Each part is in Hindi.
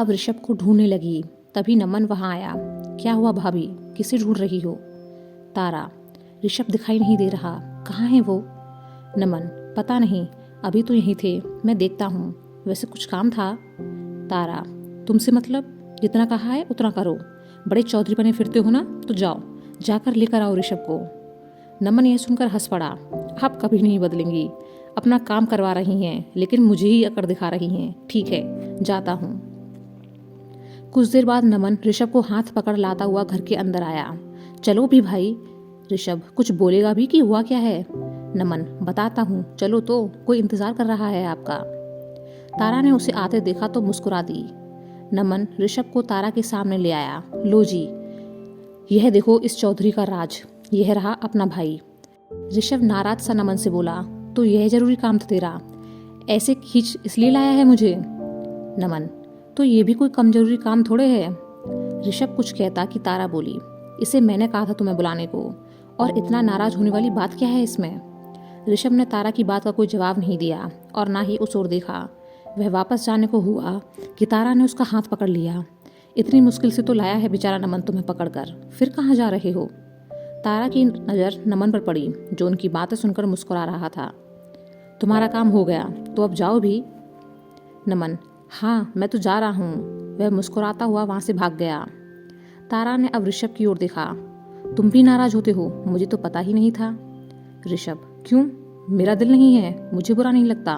अब ऋषभ को ढूंढने लगी। तभी नमन वहां आया। क्या हुआ भाभी, किसे ढूंढ रही हो? तारा, ऋषभ दिखाई नहीं दे रहा, कहाँ है वो? नमन, पता नहीं, अभी तो यहीं थे, मैं देखता हूँ। वैसे कुछ काम था? तारा, तुमसे मतलब? जितना कहा है उतना करो। बड़े चौधरी बने फिरते हो ना, तो जाओ, जाकर लेकर आओ ऋषभ को। नमन यह सुनकर हंस पड़ा। आप कभी नहीं बदलेंगी। अपना काम करवा रही हैं, लेकिन मुझे ही अकड़ दिखा रही हैं। ठीक है, जाता हूँ। कुछ देर बाद नमन ऋषभ को हाथ पकड़ लाता हुआ घर के अंदर आया। चलो भी भाई। ऋषभ, कुछ बोलेगा भी कि हुआ क्या है? नमन, बताता हूँ, चलो तो, कोई इंतजार कर रहा है आपका। तारा ने उसे आते देखा तो मुस्कुरा दी। नमन ऋषभ को तारा के सामने ले आया। लो जी, यह देखो इस चौधरी का राज, यह रहा अपना भाई। ऋषभ नाराज सा नमन से बोला, तो यह जरूरी काम था तेरा? ऐसे खींच इसलिए लाया है मुझे? नमन, तो ये भी कोई कम जरूरी काम थोड़े है। ऋषभ कुछ कहता कि तारा बोली, इसे मैंने कहा था तुम्हें बुलाने को, और इतना नाराज होने वाली बात क्या है इसमें? ऋषभ ने तारा की बात का कोई जवाब नहीं दिया और ना ही उस ओर देखा। वह वापस जाने को हुआ कि तारा ने उसका हाथ पकड़ लिया। इतनी मुश्किल से तो लाया है बेचारा नमन तुम्हें पकड़कर, फिर कहाँ जा रहे हो? तारा की नज़र नमन पर पड़ी, जो उनकी बातें सुनकर मुस्कुरा रहा था। तुम्हारा काम हो गया, तो अब जाओ भी। नमन, हाँ मैं तो जा रहा हूँ। वह मुस्कुराता हुआ वहाँ से भाग गया। तारा ने अब ऋषभ की ओर देखा। तुम भी नाराज होते हो? मुझे तो पता ही नहीं था। ऋषभ, क्यों? मेरा दिल नहीं है, मुझे बुरा नहीं लगता।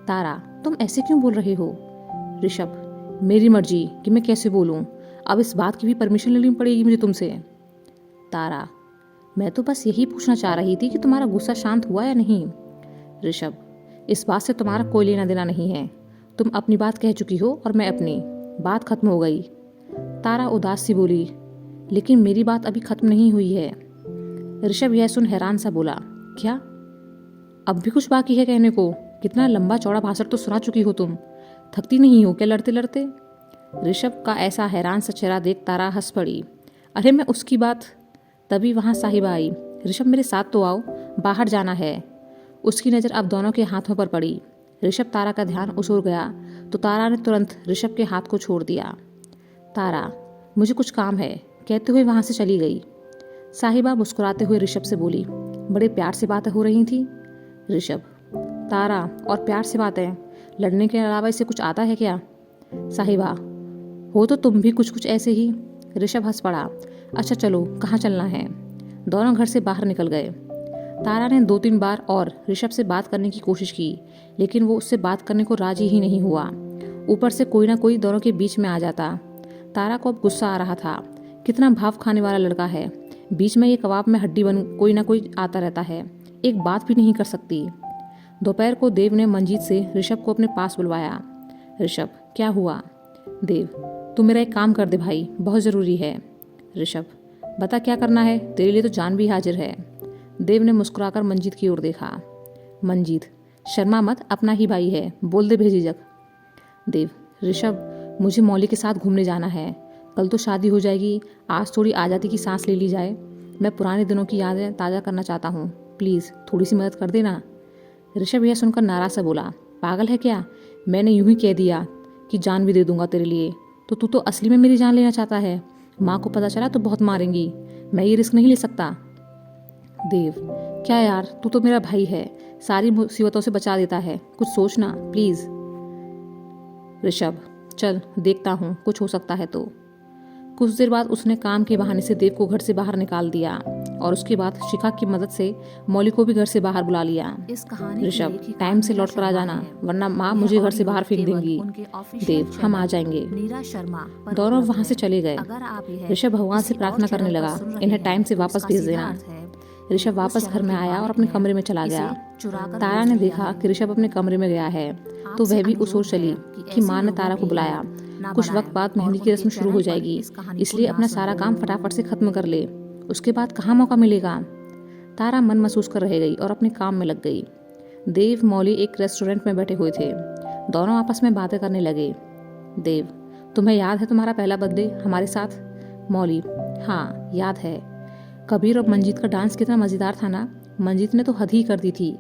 तारा, तुम ऐसे क्यों बोल रहे हो? ऋषभ, मेरी मर्जी कि मैं कैसे बोलूं। अब इस बात की भी परमिशन लेनी पड़ेगी मुझे तुमसे। तारा, मैं तो बस यही पूछना चाह रही थी कि तुम्हारा गुस्सा शांत हुआ या नहीं। ऋषभ, इस बात से तुम्हारा कोई लेना देना नहीं है। तुम अपनी बात कह चुकी हो और मैं अपनी। बात खत्म हो गई। तारा उदास सी बोली, लेकिन मेरी बात अभी खत्म नहीं हुई है। ऋषभ यह सुन हैरान सा बोला, क्या? अब भी कुछ बाकी है कहने को? कितना लंबा चौड़ा भाषण तो सुना चुकी हो तुम, थकती नहीं हो क्या लड़ते लड़ते? ऋषभ का ऐसा हैरान सा चेहरा देख तारा हंस पड़ी। अरे मैं उसकी बात। तभी वहाँ साहिबा आई। ऋषभ मेरे साथ तो आओ, बाहर जाना है। उसकी नज़र अब दोनों के हाथों पर पड़ी। ऋषभ तारा का ध्यान उस ओर गया तो तारा ने तुरंत ऋषभ के हाथ को छोड़ दिया। तारा, मुझे कुछ काम है, कहते हुए वहाँ से चली गई। साहिबा मुस्कुराते हुए ऋषभ से बोली, बड़े प्यार से बातें हो रही थी। ऋषभ, तारा, और प्यार से बातें? लड़ने के अलावा इसे कुछ आता है क्या? साहिबा, हो तो तुम भी कुछ कुछ ऐसे ही। ऋषभ हंस पड़ा। अच्छा चलो, कहाँ चलना है? दोनों घर से बाहर निकल गए। तारा ने 2-3 बार और ऋषभ से बात करने की कोशिश की, लेकिन वो उससे बात करने को राजी ही नहीं हुआ। ऊपर से कोई ना कोई दोनों के बीच में आ जाता। तारा को अब गुस्सा आ रहा था। कितना भाव खाने वाला लड़का है, बीच में ये कबाब में हड्डी बन कोई ना कोई आता रहता है, एक बात भी नहीं कर सकती। दोपहर को देव ने मंजीत से ऋषभ को अपने पास बुलवाया। ऋषभ, क्या हुआ? देव, तू मेरा एक काम कर दे भाई, बहुत ज़रूरी है। ऋषभ, बता क्या करना है, तेरे लिए तो जान भी हाजिर है। देव ने मुस्कुराकर मंजीत की ओर देखा। मंजीत, शर्मा मत, अपना ही भाई है, बोल दे बेझिझक। देव, ऋषभ, मुझे मौली के साथ घूमने जाना है। कल तो शादी हो जाएगी, आज थोड़ी आज़ादी की सांस ले ली जाए। मैं पुराने दिनों की यादें ताज़ा करना चाहता हूँ, प्लीज़ थोड़ी सी मदद कर देना। ऋषभ यह सुनकर नाराज सा बोला, पागल है क्या? मैंने यूं ही कह दिया कि जान भी दे दूंगा तेरे लिए, तो तू तो असली में मेरी जान लेना चाहता है। माँ को पता चला तो बहुत मारेंगी, मैं ये रिस्क नहीं ले सकता। देव, क्या यार, तू तो मेरा भाई है, सारी मुसीबतों से बचा देता है, कुछ सोचना प्लीज़। ऋषभ, चल देखता हूँ, कुछ हो सकता है तो। कुछ देर बाद उसने काम के बहाने से देव को घर से बाहर निकाल दिया और उसके बाद शिखा की मदद से मौली को भी घर से बाहर बुला लिया। ऋषभ, टाइम से लौट कर आ जाना, वरना माँ मुझे घर से बाहर फेंक देंगी। देव, हम आ जाएंगे। दोनों वहाँ से चले गए। ऋषभ भगवान से प्रार्थना करने लगा, इन्हें टाइम से वापस भेज देना। ऋषभ वापस घर में आया और अपने कमरे में चला गया। तारा ने देखा कि ऋषभ अपने कमरे में गया है, तो वह भी उस ओर चली कि माँ ने तारा को बुलाया। कुछ वक्त बाद मेहंदी की रस्म शुरू हो जाएगी, इसलिए अपना सारा काम फटाफट से खत्म कर ले, उसके बाद कहाँ मौका मिलेगा। तारा मन महसूस कर रह गई और अपने काम में लग गई। देव मौली एक रेस्टोरेंट में बैठे हुए थे। दोनों आपस में बातें करने लगे। देव, तुम्हें याद है तुम्हारा पहला बर्थडे हमारे साथ? मौली, हाँ याद है। कबीर और मंजीत का डांस कितना मज़ेदार था ना। मंजीत ने तो हद ही कर दी थी,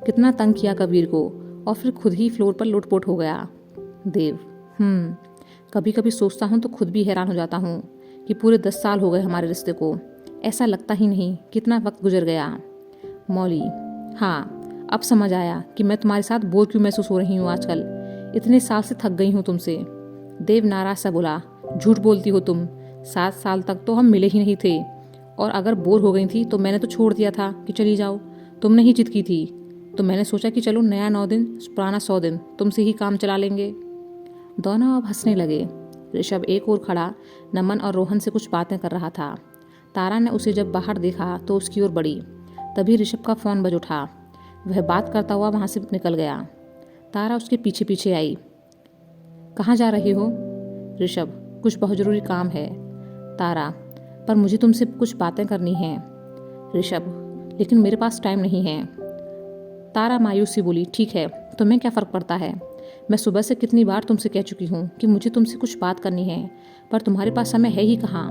कितना तंग किया कबीर को, और फिर खुद ही फ्लोर पर लोटपोट हो गया। देव, कभी कभी सोचता हूँ तो खुद भी हैरान हो जाता हूँ कि पूरे 10 साल हो गए हमारे रिश्ते को। ऐसा लगता ही नहीं कितना वक्त गुजर गया। मौली: हाँ, अब समझ आया कि मैं तुम्हारे साथ बोर क्यों महसूस हो रही हूँ आजकल। इतने साल से थक गई हूँ तुमसे। देव नाराज सा बोला: झूठ बोलती हो तुम। 7 साल तक तो हम मिले ही नहीं थे, और अगर बोर हो गई थी तो मैंने तो छोड़ दिया था कि चली जाओ। तुमने ही जिद की थी, तो मैंने सोचा कि चलो नया 9 दिन पुराना 100 दिन, तुमसे ही काम चला लेंगे। दोनों अब हंसने लगे। ऋषभ एक ओर खड़ा नमन और रोहन से कुछ बातें कर रहा था। तारा ने उसे जब बाहर देखा तो उसकी ओर बढ़ी। तभी ऋषभ का फ़ोन बज उठा। वह बात करता हुआ वहाँ से निकल गया। तारा उसके पीछे पीछे आई। कहाँ जा रही हो? ऋषभ: कुछ बहुत ज़रूरी काम है। तारा: पर मुझे तुमसे कुछ बातें करनी हैं। ऋषभ: लेकिन मेरे पास टाइम नहीं है। तारा मायूस सी बोली: ठीक है, तुम्हें क्या फ़र्क पड़ता है? मैं सुबह से कितनी बार तुमसे कह चुकी हूँ कि मुझे तुमसे कुछ बात करनी है, पर तुम्हारे पास समय है ही कहाँ।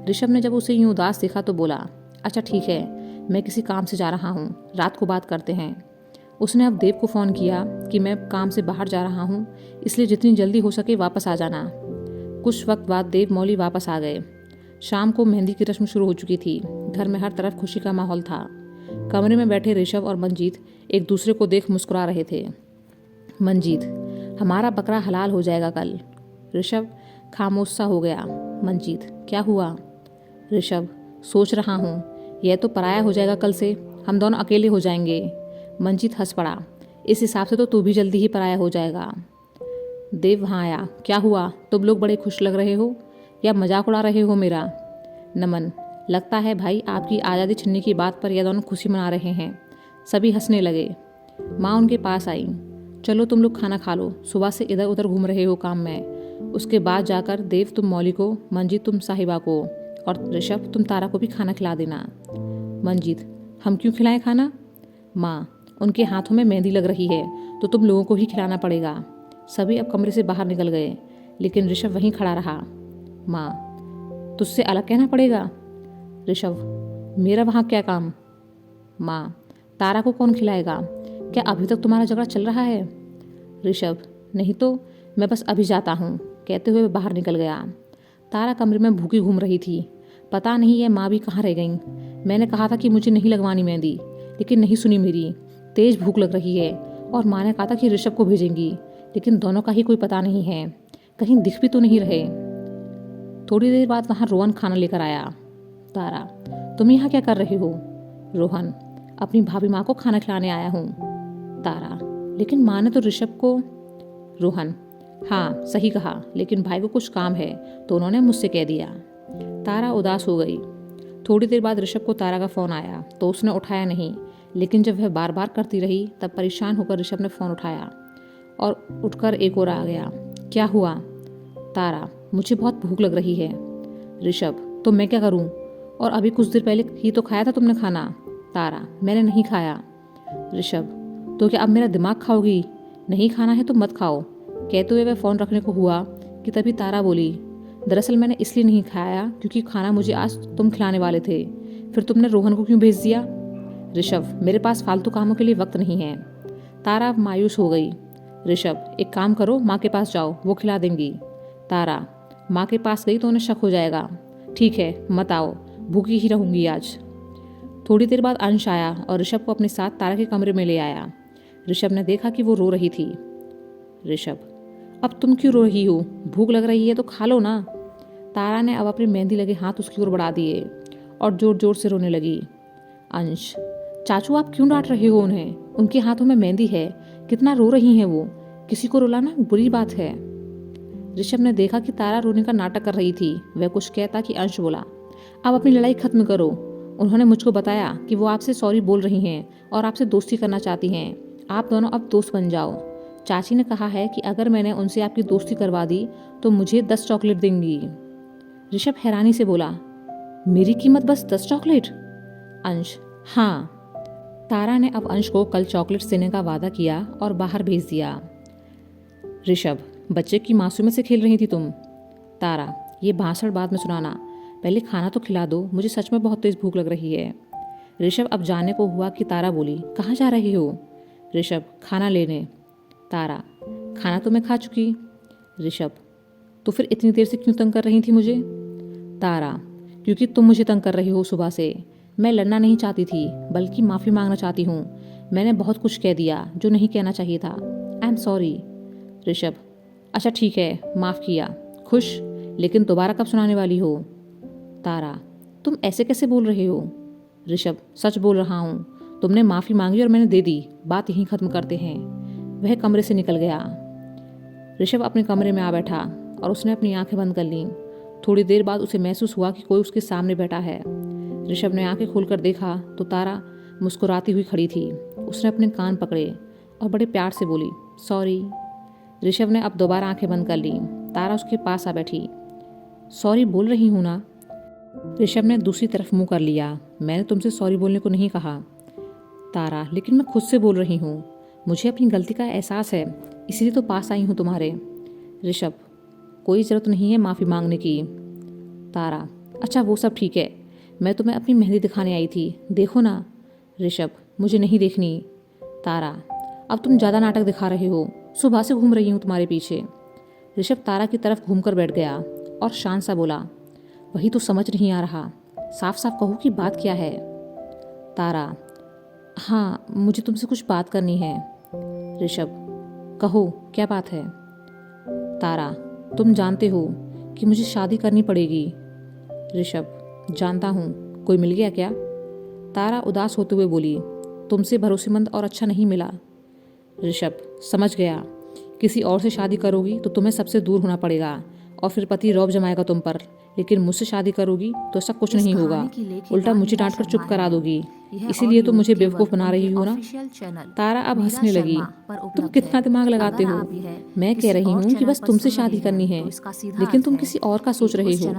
ऋषभ ने जब उसे यूं उदास देखा तो बोला: अच्छा ठीक है, मैं किसी काम से जा रहा हूँ, रात को बात करते हैं। उसने अब देव को फ़ोन किया कि मैं काम से बाहर जा रहा हूँ, इसलिए जितनी जल्दी हो सके वापस आ जाना। कुछ वक्त बाद देव मौली वापस आ गए। शाम को मेहंदी की रस्म शुरू हो चुकी थी। घर में हर तरफ खुशी का माहौल था। कमरे में बैठे ऋषभ और मंजीत एक दूसरे को देख मुस्कुरा रहे थे। मंजीत: हमारा बकरा हलाल हो जाएगा कल। ऋषभ खामोश सा हो गया। मंजीत: क्या हुआ? ऋषभ: सोच रहा हूँ, यह तो पराया हो जाएगा कल से, हम दोनों अकेले हो जाएंगे। मंजीत हंस पड़ा। इस हिसाब से तो तू भी जल्दी ही पराया हो जाएगा। देव वहाँ आया। क्या हुआ? तुम लोग बड़े खुश लग रहे हो, या मजाक उड़ा रहे हो मेरा? नमन: लगता है भाई आपकी आज़ादी छीनने की बात पर यह दोनों खुशी मना रहे हैं। सभी हंसने लगे। माँ उनके पास आई। चलो तुम लोग खाना खा लो, सुबह से इधर उधर घूम रहे हो काम में। उसके बाद जाकर देव तुम मौली को, मंजीत तुम साहिबा को, और ऋषभ तुम तारा को भी खाना खिला देना। मंजीत: हम क्यों खिलाएं खाना? माँ: उनके हाथों में मेहंदी लग रही है तो तुम लोगों को ही खिलाना पड़ेगा। सभी अब कमरे से बाहर निकल गए, लेकिन ऋषभ वहीं खड़ा रहा। माँ: तुझसे अलग कहना पड़ेगा। ऋषभ: मेरा वहाँ क्या काम? माँ: तारा को कौन खिलाएगा? क्या अभी तक तुम्हारा झगड़ा चल रहा है? ऋषभ: नहीं तो, मैं बस अभी जाता हूँ, कहते हुए बाहर निकल गया। तारा कमरे में भूखी घूम रही थी। पता नहीं ये माँ भी कहाँ रह गईं। मैंने कहा था कि मुझे नहीं लगवानी मेहंदी, लेकिन नहीं सुनी मेरी। तेज भूख लग रही है, और माँ ने कहा था कि ऋषभ को भेजेंगी, लेकिन दोनों का ही कोई पता नहीं है, कहीं दिख भी तो नहीं रहे। थोड़ी देर बाद वहाँ रोहन खाना लेकर आया। तारा: तुम यहाँ क्या कर रही हो? रोहन: अपनी भाभी माँ को खाना खिलाने आया हूँ। तारा: लेकिन माँ ने तो ऋषभ को। रोहन: हाँ सही कहा, लेकिन भाई को कुछ काम है तो उन्होंने मुझसे कह दिया। तारा उदास हो गई। थोड़ी देर बाद ऋषभ को तारा का फ़ोन आया तो उसने उठाया नहीं, लेकिन जब वह बार बार करती रही तब परेशान होकर ऋषभ ने फ़ोन उठाया और उठकर एक और आ गया। क्या हुआ? तारा: मुझे बहुत भूख लग रही है। ऋषभ: तो मैं क्या करूं? और अभी कुछ देर पहले ही तो खाया था तुमने खाना। तारा: मैंने नहीं खाया। ऋषभ: तो क्या अब मेरा दिमाग खाओगी? नहीं खाना है तो मत खाओ। कहते हुए वह फ़ोन रखने को हुआ कि तभी तारा बोली: दरअसल मैंने इसलिए नहीं खाया क्योंकि खाना मुझे आज तुम खिलाने वाले थे, फिर तुमने रोहन को क्यों भेज दिया? ऋषभ: मेरे पास फालतू कामों के लिए वक्त नहीं है। तारा अब मायूस हो गई। ऋषभ: एक काम करो, माँ के पास जाओ, वो खिला देंगी। तारा: माँ के पास गई तो उन्हें शक हो जाएगा। ठीक है, मत आओ, भूखी ही रहूंगी आज। थोड़ी देर बाद अंश आया और ऋषभ को अपने साथ तारा के कमरे में ले आया। ऋषभ ने देखा कि वो रो रही थी। ऋषभ: अब तुम क्यों रो रही हो? भूख लग रही है तो खा लो ना। तारा ने अब अपनी मेहंदी लगे हाथ उसकी ओर बढ़ा दिए और जोर जोर से रोने लगी। अंश: चाचू आप क्यों डांट रहे हो उन्हें? उनके हाथों में मेहंदी है, कितना रो रही हैं वो, किसी को रुलाना बुरी बात है। ऋषभ ने देखा कि तारा रोने का नाटक कर रही थी। वह कुछ कहता कि अंश बोला: अब अपनी लड़ाई खत्म करो। उन्होंने मुझको बताया कि वो आपसे सॉरी बोल रही हैं और आपसे दोस्ती करना चाहती हैं। आप दोनों अब दोस्त बन जाओ। चाची ने कहा है कि अगर मैंने उनसे आपकी दोस्ती करवा दी तो मुझे 10 चॉकलेट देंगी। ऋषभ हैरानी से बोला: मेरी कीमत बस 10 चॉकलेट? अंश: हाँ। तारा ने अब अंश को कल चॉकलेट्स देने का वादा किया और बाहर भेज दिया। ऋषभ: बच्चे की मासूमियत से खेल रही थी तुम। तारा: ये भाषण बाद में सुनाना, पहले खाना तो खिला दो, मुझे सच में बहुत तेज भूख लग रही है। ऋषभ अब जाने को हुआ कि तारा बोली: कहाँ जा रही हो? ऋषभ: खाना लेने। तारा: खाना तो मैं खा चुकी। ऋषभ: तो फिर इतनी देर से क्यों तंग कर रही थी मुझे? तारा, क्योंकि तुम मुझे तंग कर रही हो सुबह से। मैं लड़ना नहीं चाहती थी, बल्कि माफ़ी मांगना चाहती हूँ। मैंने बहुत कुछ कह दिया जो नहीं कहना चाहिए था। I am sorry. ऋषभ, अच्छा ठीक है, माफ़ किया। खुश? लेकिन दोबारा कब सुनाने वाली हो? तारा, तुम ऐसे कैसे बोल रहे हो? ऋषभ, सच बोल रहा हूँ। तुमने माफ़ी मांगी और मैंने दे दी। बात यहीं ख़त्म करते हैं। वह कमरे से निकल गया। ऋषभ अपने कमरे में आ बैठा और उसने अपनी आंखें बंद कर लीं। थोड़ी देर बाद उसे महसूस हुआ कि कोई उसके सामने बैठा है। ऋषभ ने आंखें खोलकर देखा तो तारा मुस्कुराती हुई खड़ी थी। उसने अपने कान पकड़े और बड़े प्यार से बोली, सॉरी। ऋषभ ने अब दोबारा आंखें बंद कर लीं। तारा उसके पास आ बैठी। सॉरी बोल रही हूँ ना? ऋषभ ने दूसरी तरफ मुंह कर लिया। मैंने तुमसे सॉरी बोलने को नहीं कहा। तारा, लेकिन मैं खुद से बोल रही हूँ। मुझे अपनी गलती का एहसास है, इसीलिए तो पास आई हूँ तुम्हारे। ऋषभ, कोई ज़रूरत नहीं है माफ़ी मांगने की। तारा, अच्छा वो सब ठीक है, मैं तुम्हें अपनी मेहंदी दिखाने आई थी, देखो ना। ऋषभ, मुझे नहीं देखनी। तारा, अब तुम ज़्यादा नाटक दिखा रहे हो, सुबह से घूम रही हूँ तुम्हारे पीछे। ऋषभ तारा की तरफ घूमकर बैठ गया और शांत सा बोला, वही तो समझ नहीं आ रहा, साफ साफ कहो कि बात क्या है। तारा, हाँ मुझे तुमसे कुछ बात करनी है। ऋषभ, कहो क्या बात है। तारा, तुम जानते हो कि मुझे शादी करनी पड़ेगी। ऋषभ, जानता हूँ, कोई मिल गया क्या? तारा उदास होते हुए बोली, तुमसे भरोसेमंद और अच्छा नहीं मिला। ऋषभ, समझ गया, किसी और से शादी करोगी तो तुम्हें सबसे दूर होना पड़ेगा और फिर पति रौब जमाएगा तुम पर, लेकिन मुझसे शादी करोगी तो ऐसा कुछ नहीं होगा, उल्टा मुझे डांट कर चुप करा दोगी। इसीलिए तो मुझे बेवकूफ़ बना रही हो ना। तारा अब हंसने लगी। तुम कितना दिमाग लगाते हो? मैं कह रही हूँ कि बस तुमसे शादी करनी है, लेकिन तुम किसी और का सोच रहे हो।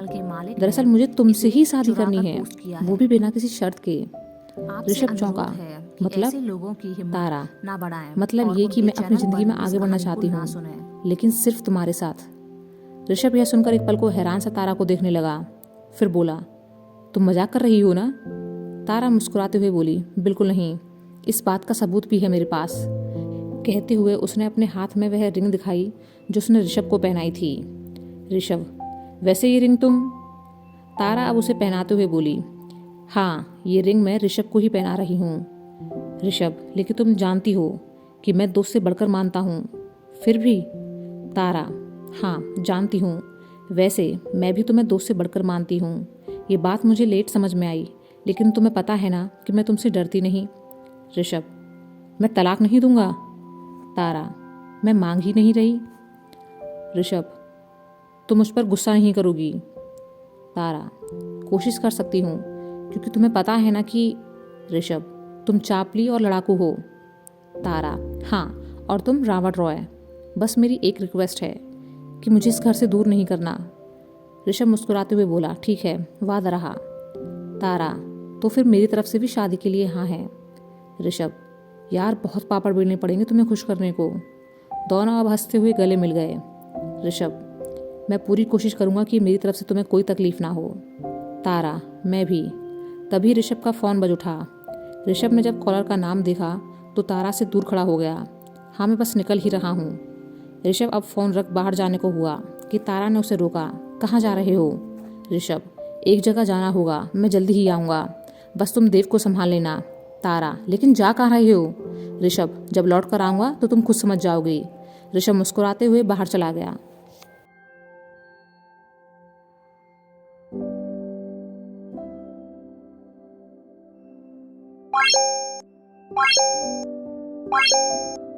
दरअसल मुझे तुमसे ही शादी करनी है, वो भी बिना किसी शर्त के। ऋषभ चौंका। मतलब? तारा, मतलब ये कि मैं अपनी जिंदगी में आगे बढ़ना चाहती हूँ, लेकिन सिर्फ तुम्हारे साथ। ऋषभ यह सुनकर एक पल को हैरान सा तारा को देखने लगा, फिर बोला, तुम मजाक कर रही हो ना? तारा मुस्कुराते हुए बोली, बिल्कुल नहीं, इस बात का सबूत भी है मेरे पास। कहते हुए उसने अपने हाथ में वह रिंग दिखाई जो उसने ऋषभ को पहनाई थी। ऋषभ, वैसे ये रिंग तुम? तारा अब उसे पहनाते हुए बोली, हाँ ये रिंग मैं ऋषभ को ही पहना रही हूँ। ऋषभ, लेकिन तुम जानती हो कि मैं दोस्त से बढ़कर मानता हूँ, फिर भी। तारा, हाँ जानती हूँ, वैसे मैं भी तुम्हें दोस्त से बढ़कर मानती हूँ। ये बात मुझे लेट समझ में आई, लेकिन तुम्हें पता है ना कि मैं तुमसे डरती नहीं। ऋषभ, मैं तलाक नहीं दूंगा। तारा, मैं मांग ही नहीं रही। ऋषभ, तुम मुझ पर गुस्सा नहीं करोगी। तारा, कोशिश कर सकती हूँ, क्योंकि तुम्हें पता है ना कि। ऋषभ, तुम चापली और लड़ाकू हो। तारा, हाँ, और तुम रावण रॉय। बस मेरी एक रिक्वेस्ट है कि मुझे इस घर से दूर नहीं करना। ऋषभ मुस्कुराते हुए बोला, ठीक है, वादा रहा। तारा, तो फिर मेरी तरफ से भी शादी के लिए हाँ है। ऋषभ, यार बहुत पापड़ बेलने पड़ेंगे तुम्हें खुश करने को। दोनों अब हंसते हुए गले मिल गए। ऋषभ, मैं पूरी कोशिश करूंगा कि मेरी तरफ से तुम्हें कोई तकलीफ ना हो। तारा, मैं भी। तभी ऋषभ का फ़ोन बज उठा। ऋषभ ने जब कॉलर का नाम देखा तो तारा से दूर खड़ा हो गया। हाँ मैं बस निकल ही रहा हूँ। ऋषभ अब फ़ोन रख बाहर जाने को हुआ कि तारा ने उसे रोका। कहाँ जा रहे हो? ऋषभ, एक जगह जाना होगा, मैं जल्दी ही आऊँगा, बस तुम देव को संभाल लेना। तारा, लेकिन जा कहाँ रहे हो? ऋषभ, जब लौट कर आऊँगा तो तुम खुद समझ जाओगी। ऋषभ मुस्कुराते हुए बाहर चला गया। Bye.